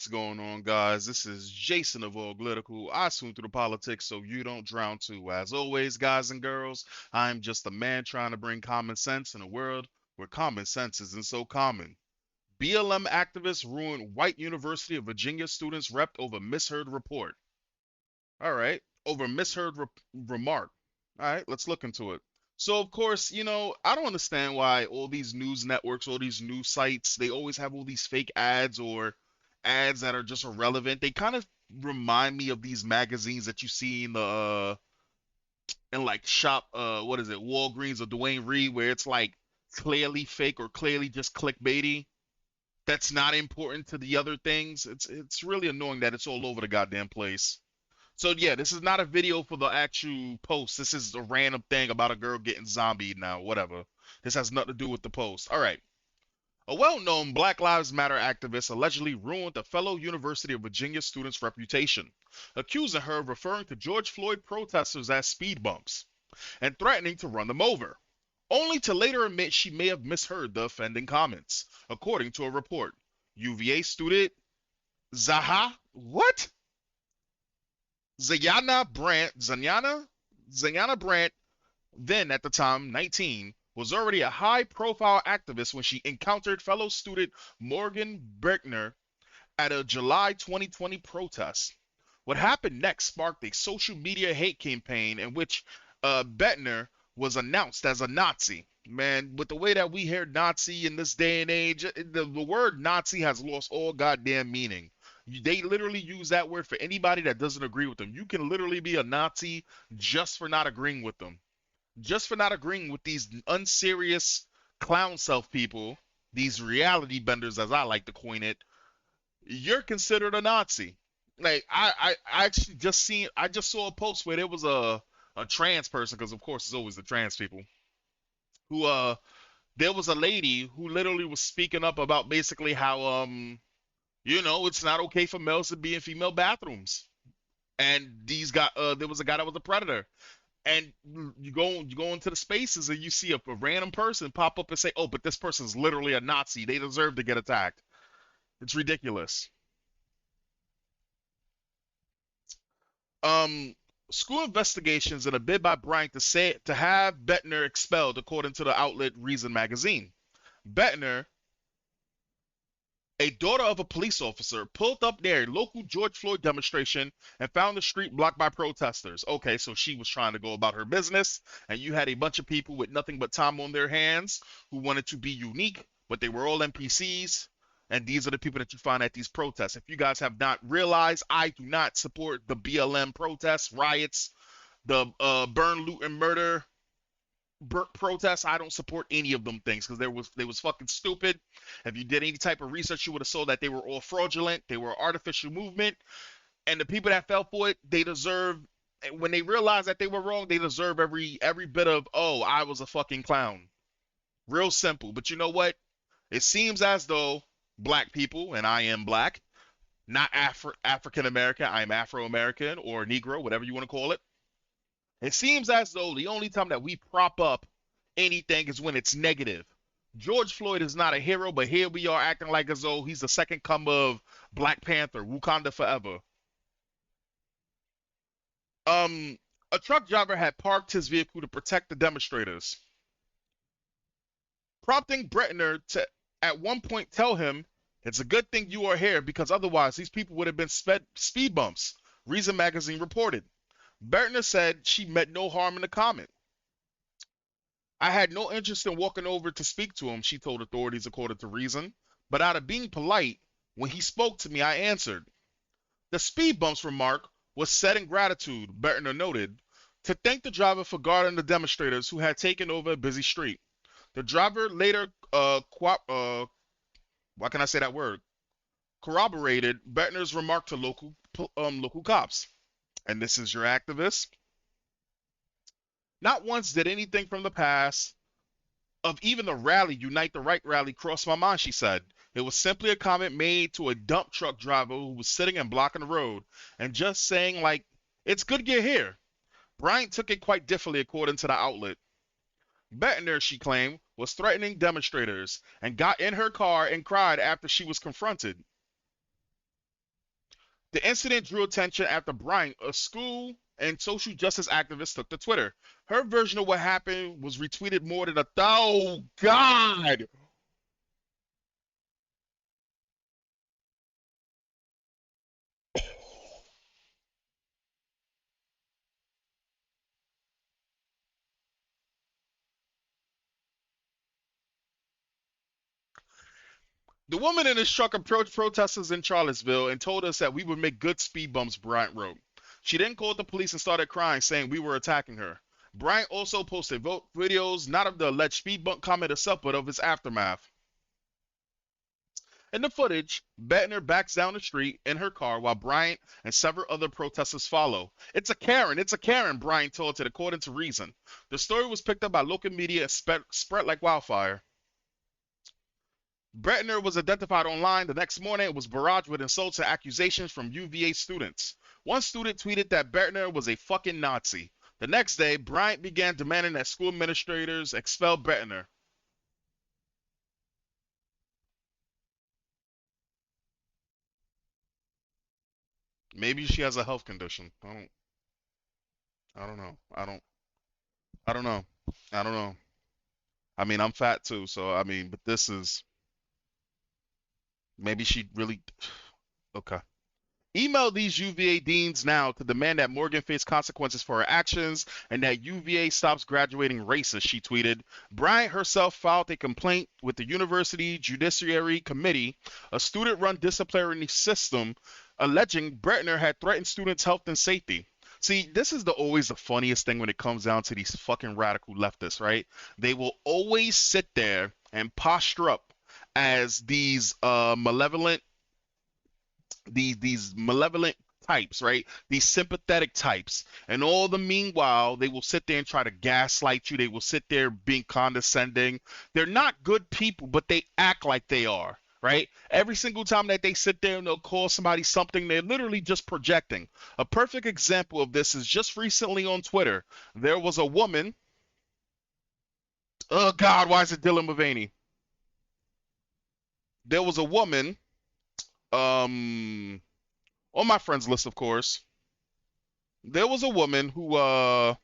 What's going on, guys? This is Jason of Auglitical. I swim through the politics so you don't drown too. As always, guys and girls, I'm just a man trying to bring common sense in a world where common sense isn't so common. BLM activists ruined white University of Virginia students' rep over misheard report. All right, over misheard remark. All right, let's look into it. So, of course, I don't understand why all these news networks, all these news sites, they always have all these fake ads or ads that are just irrelevant. They kind of remind me of these magazines that you see in like shop, what is it, Walgreens or Dwayne Reed, where it's like clearly fake or clearly just clickbaity. That's not important to the other things. It's really annoying that it's all over the goddamn place. So yeah, this is not a video for the actual post. This is a random thing about a girl getting zombied now, whatever. This has nothing to do with the post. All right. A well-known Black Lives Matter activist allegedly ruined a fellow University of Virginia student's reputation, accusing her of referring to George Floyd protesters as speed bumps and threatening to run them over, only to later admit she may have misheard the offending comments, according to a report. UVA student what? Zyahna Bryant, then at the time 19, was already a high-profile activist when she encountered fellow student Morgan Berkner at a July 2020 protest. What happened next sparked a social media hate campaign in which Bettner was announced as a Nazi. Man, with the way that we hear Nazi in this day and age, the word Nazi has lost all goddamn meaning. They literally use that word for anybody that doesn't agree with them. You can literally be a Nazi just for not agreeing with them. Just for not agreeing with these unserious clown self people, these reality benders, as I like to coin it, you're considered a Nazi. Like I actually I just saw a post where there was a trans person, because of course it's always the trans people, who there was a lady who literally was speaking up about basically how it's not okay for males to be in female bathrooms. And there was a guy that was a predator. And you go into the spaces and you see a random person pop up and say, "Oh, but this person's literally a Nazi. They deserve to get attacked." It's ridiculous. Um, School investigations in a bid by Bryant to have Bettner expelled, according to the outlet Reason magazine. Bettner, a daughter of a police officer, pulled up near a local George Floyd demonstration and found the street blocked by protesters. Okay, so she was trying to go about her business, and you had a bunch of people with nothing but time on their hands who wanted to be unique, but they were all NPCs. And these are the people that you find at these protests. If you guys have not realized, I do not support the BLM protests, riots, the burn, loot, and murder protests. I don't support any of them things because they was fucking stupid. If you did any type of research, you would have saw that they were all fraudulent. They were artificial movement, and the people that fell for it, they deserve. When they realize that they were wrong, they deserve every bit of, oh, I was a fucking clown. Real simple. But you know what? It seems as though black people, and I am black, not African American, I am Afro American or Negro, whatever you want to call it. It seems as though the only time that we prop up anything is when it's negative. George Floyd is not a hero, but here we are acting like as though he's the second coming of Black Panther, Wakanda forever. Um, a truck driver had parked his vehicle to protect the demonstrators, prompting Bretner to at one point tell him, "It's a good thing you are here because otherwise these people would have been speed bumps," Reason magazine reported. Bretner said she meant no harm in the comment. "I had no interest in walking over to speak to him," she told authorities, according to Reason. "But out of being polite, when he spoke to me, I answered." The speed bumps remark was said in gratitude, Bertner noted, to thank the driver for guarding the demonstrators who had taken over a busy street. The driver later, why can I say that word? Corroborated Bertner's remark to local cops. And this is your activist. "Not once did anything from the past of even the rally, Unite the Right rally, cross my mind," she said. "It was simply a comment made to a dump truck driver who was sitting and blocking the road, and just saying, like, it's good you're here." Bryant took it quite differently, according to the outlet. Bettner, she claimed, was threatening demonstrators and got in her car and cried after she was confronted. The incident drew attention after Bryant, a school and social justice activist, took to Twitter. Her version of what happened was retweeted more than oh God. The woman in his truck approached protesters in Charlottesville and told us that we would make good speed bumps, Bryant wrote. She then called the police and started crying, saying we were attacking her. Bryant also posted videos not of the alleged speed bump comment itself, but of its aftermath. In the footage, Bettner backs down the street in her car while Bryant and several other protesters follow. It's a Karen, Bryant told it according to Reason. The story was picked up by local media and spread like wildfire. Bettner was identified online the next morning and was barraged with insults and accusations from UVA students. One student tweeted that Bettner was a fucking Nazi. The next day, Bryant began demanding that school administrators expel Bettner. Maybe she has a health condition. I don't know. I don't know. I don't know. I mean, I'm fat too, so I mean, but this is maybe she really okay. Email these UVA deans now to demand that Morgan face consequences for her actions and that UVA stops graduating racist, she tweeted. Bryant herself filed a complaint with the University Judiciary Committee, a student run disciplinary system, alleging Bretner had threatened students' health and safety. See, this is always the funniest thing when it comes down to these fucking radical leftists, right? They will always sit there and posture up as these malevolent types, right? These sympathetic types. And all the meanwhile, they will sit there and try to gaslight you. They will sit there being condescending. They're not good people, but they act like they are. Right? Every single time that they sit there and they'll call somebody something, they're literally just projecting. A perfect example of this is just recently on Twitter. There was a woman. Oh God, why is it Dylan Mulvaney? There was a woman, um, on my friends list, of course. There was a woman who let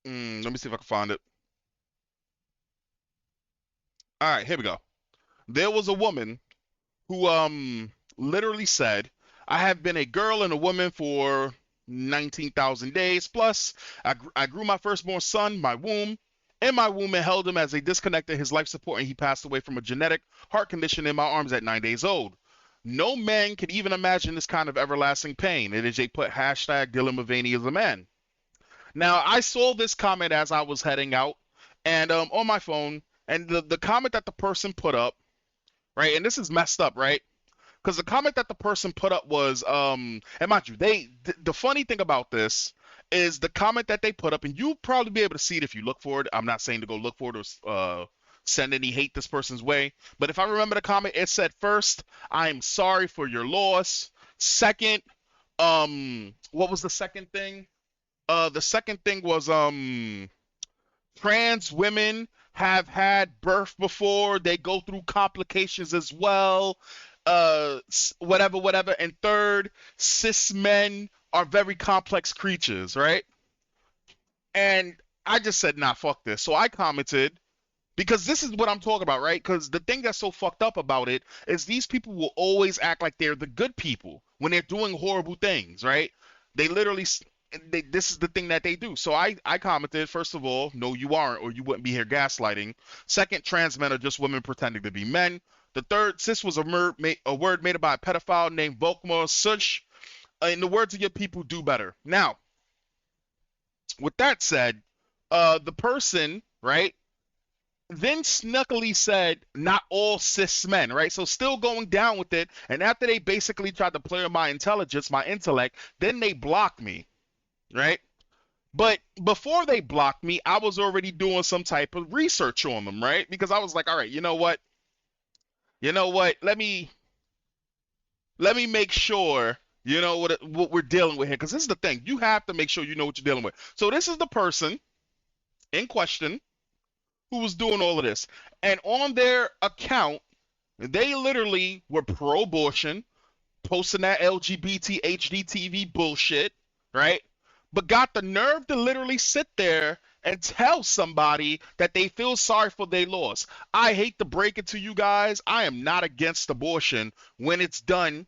me see if I can find it. All right, here we go. There was a woman who literally said, "I have been a girl and a woman for 19,000 days plus. I grew my firstborn son, my womb, in my womb and held him as they disconnected his life support and he passed away from a genetic heart condition in my arms at 9 days old. No man could even imagine this kind of everlasting pain." And then they put hashtag Dylan Mulvaney is a man. Now, I saw this comment as I was heading out and on my phone, and the comment that the person put up, right, and this is messed up, right? Because the comment that the person put up was, and mind you, the funny thing about this is the comment that they put up, and you'll probably be able to see it if you look for it. I'm not saying to go look for it or send any hate this person's way, but if I remember the comment, it said, first, I am sorry for your loss. Second, what was the second thing? The second thing was trans women have had birth before. They go through complications as well. Whatever, whatever. And third, cis men are very complex creatures, right? And I just said, nah, fuck this. So I commented, because this is what I'm talking about, right? Because the thing that's so fucked up about it is these people will always act like they're the good people when they're doing horrible things, right? They literally, this is the thing that they do. So I commented, first of all, no, you aren't, or you wouldn't be here gaslighting. Second, trans men are just women pretending to be men. The third, cis was a word made by a pedophile named Volkmar Sush. In the words of your people, do better. Now, with that said, the person, right, then snuckily said, not all cis men, right? So still going down with it. And after they basically tried to play on my intelligence, my intellect, then they blocked me, right? But before they blocked me, I was already doing some type of research on them, right? Because I was like, all right, you know what? You know what? Let me make sure you know what we're dealing with here. Because this is the thing. You have to make sure you know what you're dealing with. So this is the person in question who was doing all of this. And on their account, They literally were pro-abortion, posting that LGBT HDTV bullshit, right? But got the nerve to literally sit there and tell somebody that they feel sorry for their loss. I hate to break it to you guys. I am not against abortion when it's done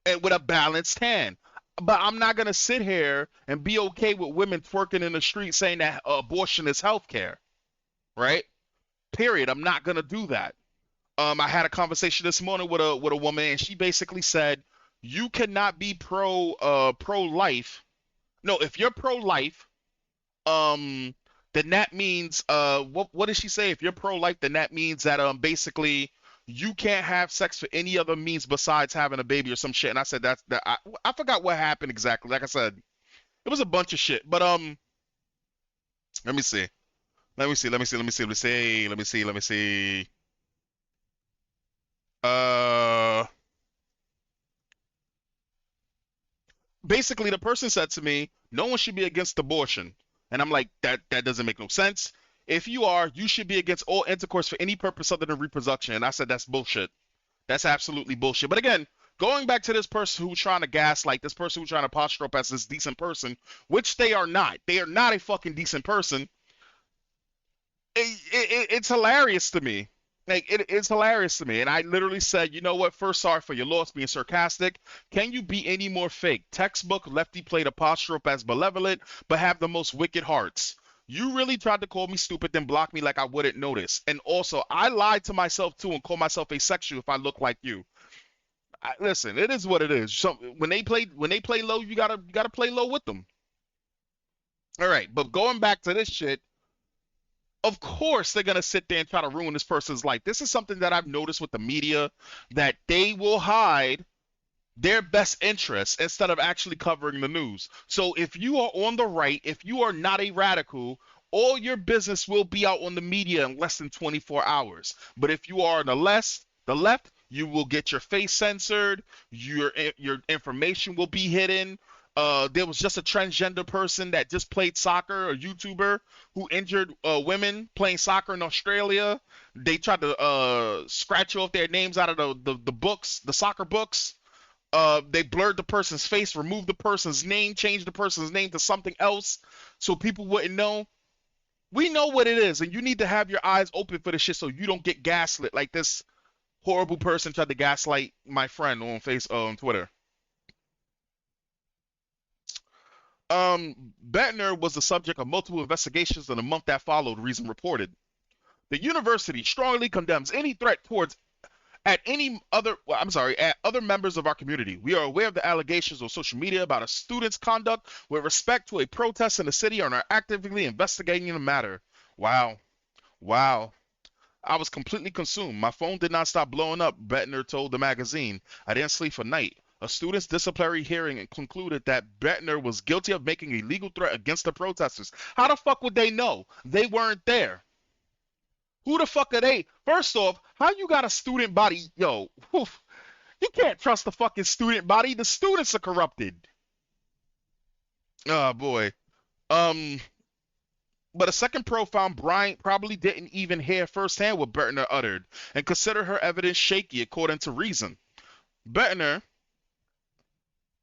with a balanced hand. But I'm not going to sit here and be okay with women twerking in the street saying that abortion is health care, right? Period. I'm not going to do that. I had a conversation this morning with a woman, and she basically said, "You cannot be pro life. No, if you're pro life, then that means what did she say? If you're pro life, then that means that basically you can't have sex for any other means besides having a baby or some shit." And I said I forgot what happened exactly. Like I said, it was a bunch of shit. But let me see. Let me see. Let me see. Let me see. Let me see. Let me see. Let me see. Uh. Basically the person said to me, no one should be against abortion. And I'm like, that doesn't make no sense. If you are, you should be against all intercourse for any purpose other than reproduction. And I said, that's bullshit. That's absolutely bullshit. But again, going back to this person who's trying to gaslight, this person who's trying to posture up as this decent person, which they are not. They are not a fucking decent person. It's hilarious to me. Like it's hilarious to me. And I literally said, you know what? First, sorry for your loss, being sarcastic. Can you be any more fake? Textbook lefty played a posture up as malevolent, but have the most wicked hearts. You really tried to call me stupid, then block me like I wouldn't notice. And also, I lied to myself too and call myself asexual if I look like you. Listen, it is what it is. So when they play low, you gotta play low with them. All right, but going back to this shit, of course they're gonna sit there and try to ruin this person's life. This is something that I've noticed with the media, that they will hide their best interests instead of actually covering the news. So if you are on the right, if you are not a radical, all your business will be out on the media in less than 24 hours. But if you are on the left, you will get your face censored, your information will be hidden. There was just a transgender person that just played soccer, a YouTuber who injured women playing soccer in Australia. They tried to scratch off their names out of the books, the soccer books. They blurred the person's face, removed the person's name, changed the person's name to something else so people wouldn't know. We know what it is, and you need to have your eyes open for this shit so you don't get gaslit like this horrible person tried to gaslight my friend on Twitter. Bettner was the subject of multiple investigations in the month that followed, Reason reported. The university strongly condemns any threat towards at any other well, I'm sorry, at other members of our community. We are aware of the allegations on social media about a student's conduct with respect to a protest in the city and are actively investigating the matter. Wow. Wow. I was completely consumed. My phone did not stop blowing up, Bettner told the magazine. I didn't sleep for night. A student's disciplinary hearing concluded that Bettner was guilty of making a legal threat against the protesters. How the fuck would they know? They weren't there. Who the fuck are they? First off, how you got a student body? Yo, oof, you can't trust the fucking student body. The students are corrupted. Oh boy. Um, but a second pro found Bryant probably didn't even hear firsthand what Bettner uttered and considered her evidence shaky according to Reason. Bettner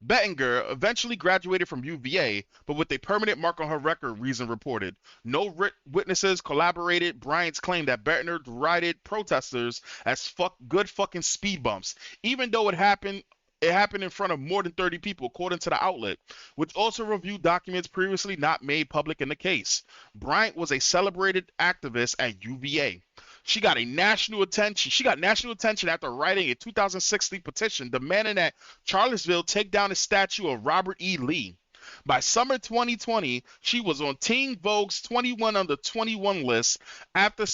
Bettinger eventually graduated from UVA, but with a permanent mark on her record, Reason reported. No witnesses corroborated Bryant's claim that Bettner derided protesters as good fucking speed bumps, even though it happened in front of more than 30 people, according to the outlet, which also reviewed documents previously not made public in the case. Bryant was a celebrated activist at UVA. She got national attention. She got national attention after writing a 2016 petition demanding that Charlottesville take down a statue of Robert E. Lee. By summer 2020, she was on Teen Vogue's 21 under 21 list after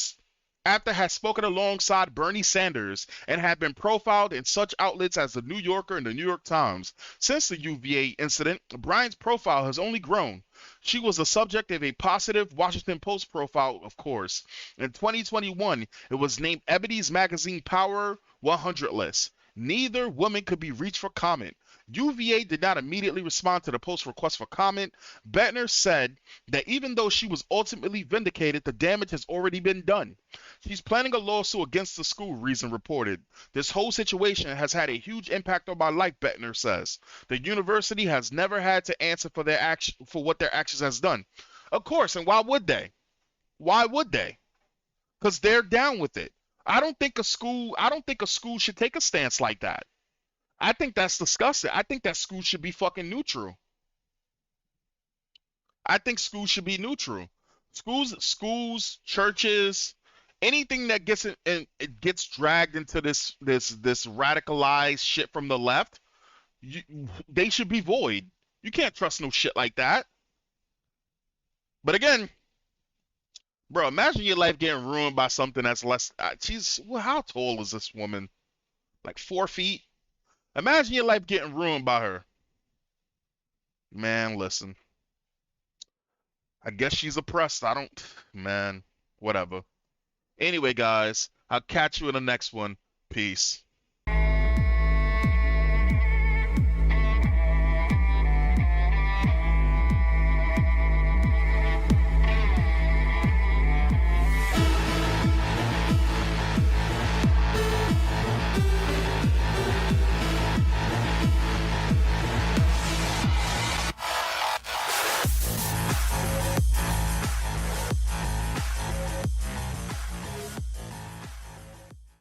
had spoken alongside Bernie Sanders and had been profiled in such outlets as the New Yorker and the New York Times. Since the UVA incident, Bryant's profile has only grown. She was the subject of a positive Washington Post profile, of course. In 2021, it was named Ebony's magazine Power 100 list. Neither woman could be reached for comment. UVA did not immediately respond to the post request for comment. Bettner said that even though she was ultimately vindicated, the damage has already been done. She's planning a lawsuit against the school, Reason reported. This whole situation has had a huge impact on my life, Bettner says. The university has never had to answer for their action for what their actions has done. Of course, and why would they? Why would they? Because they're down with it. I don't think a school should take a stance like that. I think that's disgusting. I think that school should be fucking neutral. I think schools should be neutral. Churches, anything that gets it gets dragged into this radicalized shit from the left, you, they should be void. You can't trust no shit like that. But again, bro, imagine your life getting ruined by something that's less. She's well, how tall is this woman? Like 4 feet. Imagine your life getting ruined by her. Man, listen. I guess she's oppressed. I don't, man, whatever. Anyway, guys, I'll catch you in the next one. Peace.